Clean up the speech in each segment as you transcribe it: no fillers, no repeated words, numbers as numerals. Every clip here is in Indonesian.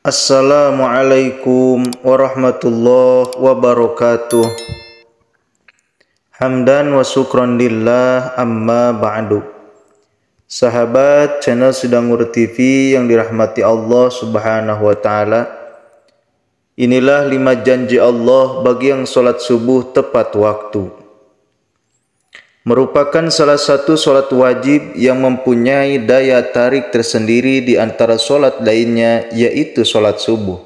Assalamualaikum warahmatullahi wabarakatuh. Hamdan wa syukran lillah amma ba'du. Sahabat channel Sidangur TV yang dirahmati Allah subhanahu wa ta'ala, inilah 5 janji Allah bagi yang sholat subuh tepat waktu. Merupakan salah satu sholat wajib yang mempunyai daya tarik tersendiri di antara sholat lainnya, yaitu sholat subuh.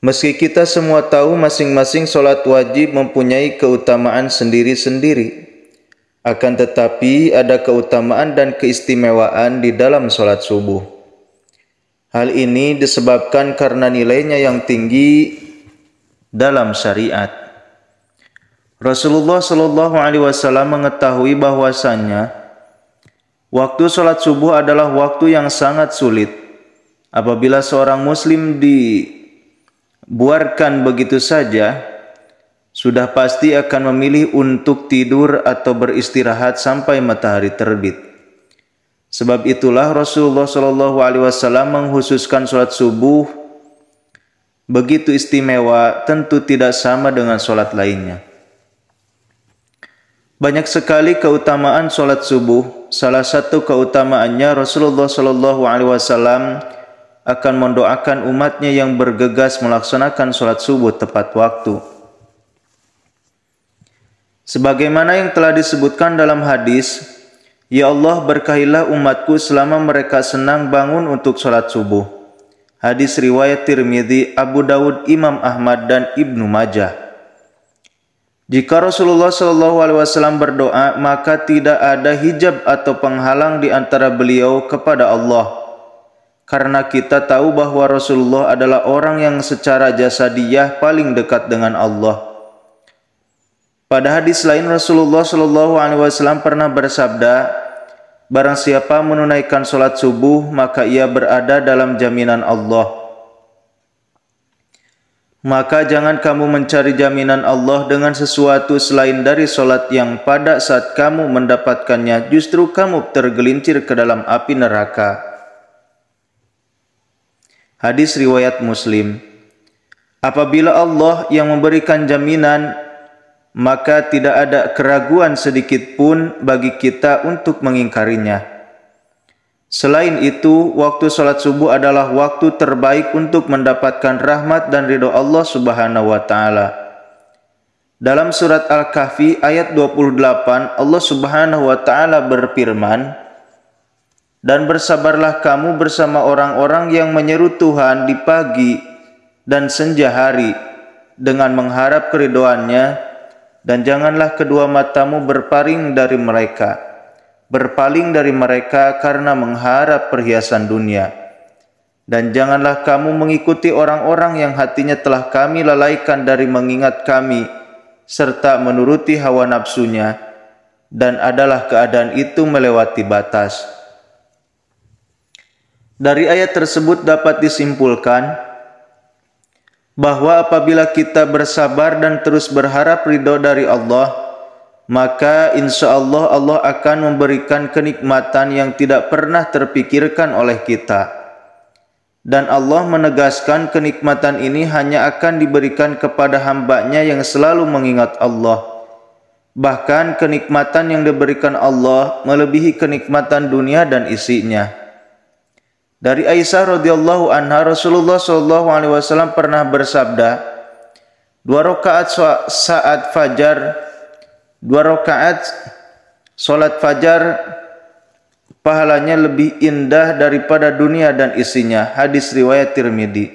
Meski kita semua tahu masing-masing sholat wajib mempunyai keutamaan sendiri-sendiri, akan tetapi ada keutamaan dan keistimewaan di dalam sholat subuh. Hal ini disebabkan karena nilainya yang tinggi dalam syariat. Rasulullah Shallallahu Alaihi Wasallam mengetahui bahwasannya waktu sholat subuh adalah waktu yang sangat sulit. Apabila seorang muslim dibuarkan begitu saja, sudah pasti akan memilih untuk tidur atau beristirahat sampai matahari terbit. Sebab itulah Rasulullah Shallallahu Alaihi Wasallam menghususkan sholat subuh begitu istimewa, tentu tidak sama dengan sholat lainnya. Banyak sekali keutamaan sholat subuh. Salah satu keutamaannya Rasulullah Shallallahu Alaihi Wasallam akan mendoakan umatnya yang bergegas melaksanakan sholat subuh tepat waktu. Sebagaimana yang telah disebutkan dalam hadis, "Ya Allah, berkahilah umatku selama mereka senang bangun untuk sholat subuh." Hadis riwayat Tirmidzi, Abu Dawud, Imam Ahmad, dan Ibnu Majah. Jika Rasulullah Shallallahu Alaihi Wasallam berdoa, maka tidak ada hijab atau penghalang di antara beliau kepada Allah. Karena kita tahu bahwa Rasulullah adalah orang yang secara jasadiyah paling dekat dengan Allah. Pada hadis lain Rasulullah Shallallahu Alaihi Wasallam pernah bersabda, "Barang siapa menunaikan sholat subuh, maka ia berada dalam jaminan Allah." Maka jangan kamu mencari jaminan Allah dengan sesuatu selain dari sholat yang pada saat kamu mendapatkannya justru kamu tergelincir ke dalam api neraka. Hadis riwayat Muslim. Apabila Allah yang memberikan jaminan, maka tidak ada keraguan sedikit pun bagi kita untuk mengingkarinya. Selain itu, waktu sholat subuh adalah waktu terbaik untuk mendapatkan rahmat dan ridho Allah subhanahu wa ta'ala. Dalam surat Al-Kahfi ayat 28, Allah subhanahu wa ta'ala berfirman, "Dan bersabarlah kamu bersama orang-orang yang menyeru Tuhan di pagi dan senja hari dengan mengharap keridhoannya, dan janganlah kedua matamu berpaling dari mereka karena mengharap perhiasan dunia. Dan janganlah kamu mengikuti orang-orang yang hatinya telah kami lalaikan dari mengingat kami, serta menuruti hawa nafsunya, dan adalah keadaan itu melewati batas." Dari ayat tersebut dapat disimpulkan bahwa apabila kita bersabar dan terus berharap ridho dari Allah, maka insya Allah Allah akan memberikan kenikmatan yang tidak pernah terpikirkan oleh kita. Dan Allah menegaskan kenikmatan ini hanya akan diberikan kepada hamba-Nya yang selalu mengingat Allah. Bahkan kenikmatan yang diberikan Allah melebihi kenikmatan dunia dan isinya. Dari Aisyah radhiyallahu anha, Rasulullah shallallahu alaihi wasallam pernah bersabda, 2 rakaat saat fajar, 2 rakaat sholat fajar pahalanya lebih indah daripada dunia dan isinya. Hadis riwayat Tirmidzi.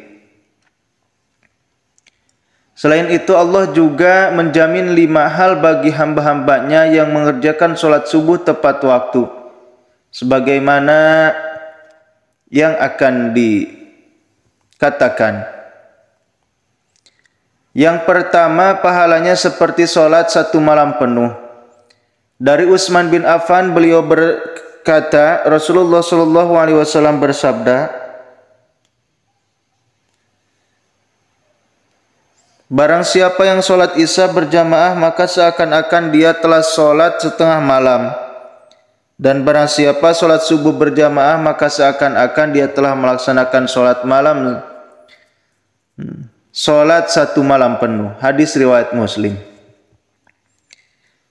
Selain itu Allah juga menjamin 5 hal bagi hamba-hambanya yang mengerjakan sholat subuh tepat waktu, sebagaimana yang akan dikatakan. Yang pertama, pahalanya seperti sholat 1 malam penuh. Dari Utsman bin Affan, beliau berkata, Rasulullah Shallallahu Alaihi Wasallam bersabda, "Barang siapa yang sholat isya berjamaah, maka seakan-akan dia telah sholat setengah malam. Dan barang siapa solat subuh berjamaah, maka seakan-akan dia telah melaksanakan solat malam, solat satu malam penuh. Hadis riwayat Muslim.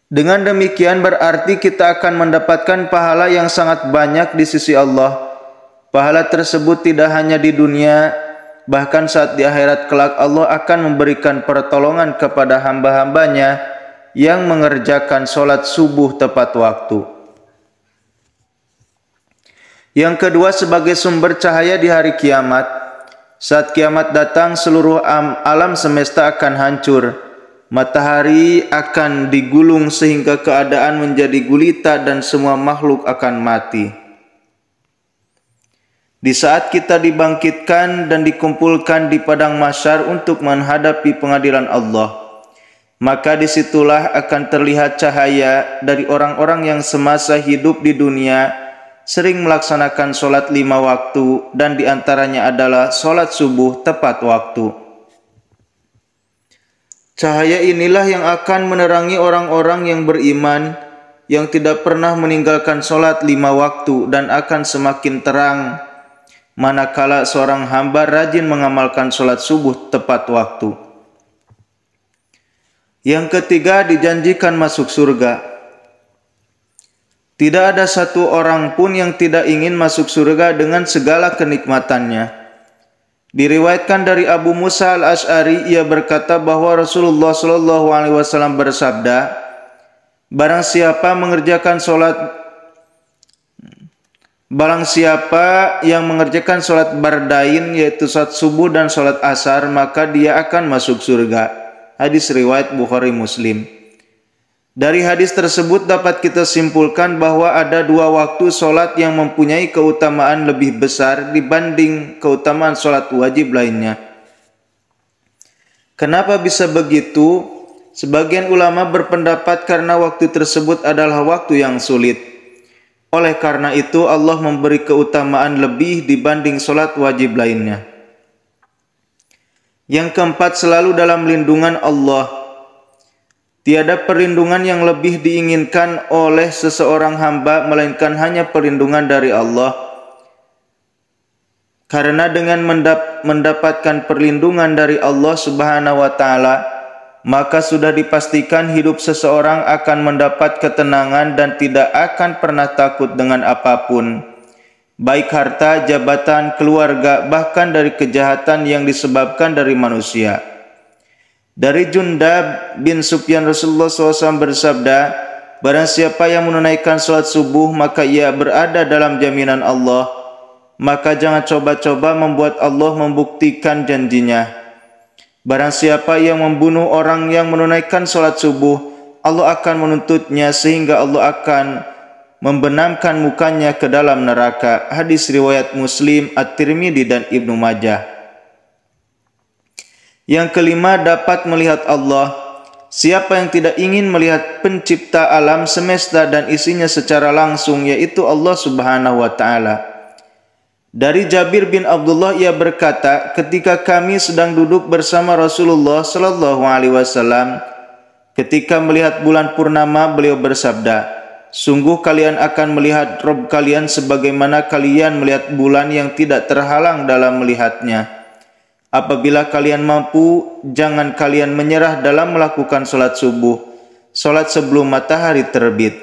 Dengan demikian berarti kita akan mendapatkan pahala yang sangat banyak di sisi Allah. Pahala tersebut tidak hanya di dunia, bahkan saat di akhirat kelak Allah akan memberikan pertolongan kepada hamba-hambanya yang mengerjakan solat subuh tepat waktu. Yang kedua, sebagai sumber cahaya di hari kiamat. Saat kiamat datang, seluruh alam semesta akan hancur. Matahari akan digulung sehingga keadaan menjadi gulita dan semua makhluk akan mati. Di saat kita dibangkitkan dan dikumpulkan di padang mahsyar untuk menghadapi pengadilan Allah, maka disitulah akan terlihat cahaya dari orang-orang yang semasa hidup di dunia sering melaksanakan solat 5 waktu, dan diantaranya adalah solat subuh tepat waktu. Cahaya inilah yang akan menerangi orang-orang yang beriman, yang tidak pernah meninggalkan solat 5 waktu, dan akan semakin terang manakala seorang hamba rajin mengamalkan solat subuh tepat waktu. Yang ketiga, dijanjikan masuk surga. Tidak ada satu orang pun yang tidak ingin masuk surga dengan segala kenikmatannya. Diriwayatkan dari Abu Musa al-Ash'ari, ia berkata bahwa Rasulullah SAW bersabda, barang siapa yang mengerjakan solat bardain, yaitu solat subuh dan solat asar, maka dia akan masuk surga. Hadis riwayat Bukhari Muslim. Dari hadis tersebut dapat kita simpulkan bahwa ada 2 waktu solat yang mempunyai keutamaan lebih besar dibanding keutamaan solat wajib lainnya. Kenapa bisa begitu? Sebagian ulama berpendapat karena waktu tersebut adalah waktu yang sulit. Oleh karena itu Allah memberi keutamaan lebih dibanding solat wajib lainnya. Yang keempat, selalu dalam lindungan Allah. Tiada perlindungan yang lebih diinginkan oleh seseorang hamba melainkan hanya perlindungan dari Allah. Karena dengan mendapatkan perlindungan dari Allah Subhanahu wa taala, maka sudah dipastikan hidup seseorang akan mendapat ketenangan dan tidak akan pernah takut dengan apapun, baik harta, jabatan, keluarga, bahkan dari kejahatan yang disebabkan dari manusia. Dari Jundab bin Sufyan, Rasulullah SAW bersabda, barang siapa yang menunaikan sholat subuh, maka ia berada dalam jaminan Allah. Maka jangan coba-coba membuat Allah membuktikan janjinya. Barang siapa yang membunuh orang yang menunaikan sholat subuh, Allah akan menuntutnya sehingga Allah akan membenamkan mukanya ke dalam neraka. Hadis riwayat Muslim, At-Tirmidzi dan Ibnu Majah. Yang kelima, dapat melihat Allah. Siapa yang tidak ingin melihat pencipta alam semesta dan isinya secara langsung, yaitu Allah Subhanahu wa taala. Dari Jabir bin Abdullah, ia berkata, ketika kami sedang duduk bersama Rasulullah sallallahu alaihi wasallam, ketika melihat bulan purnama, beliau bersabda, sungguh kalian akan melihat Rabb kalian sebagaimana kalian melihat bulan yang tidak terhalang dalam melihatnya. Apabila kalian mampu, jangan kalian menyerah dalam melakukan solat subuh, solat sebelum matahari terbit,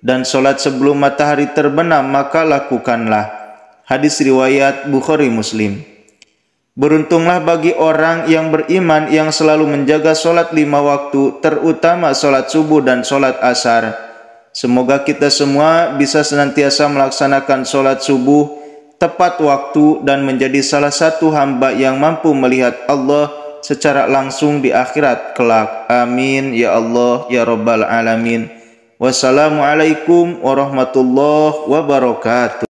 dan solat sebelum matahari terbenam, maka lakukanlah. Hadis riwayat Bukhari Muslim. Beruntunglah bagi orang yang beriman yang selalu menjaga solat 5 waktu, terutama solat subuh dan solat asar. Semoga kita semua bisa senantiasa melaksanakan solat subuh tepat waktu dan menjadi salah satu hamba yang mampu melihat Allah secara langsung di akhirat kelak. Amin ya Allah ya Rabbal Alamin. Wassalamualaikum warahmatullahi wabarakatuh.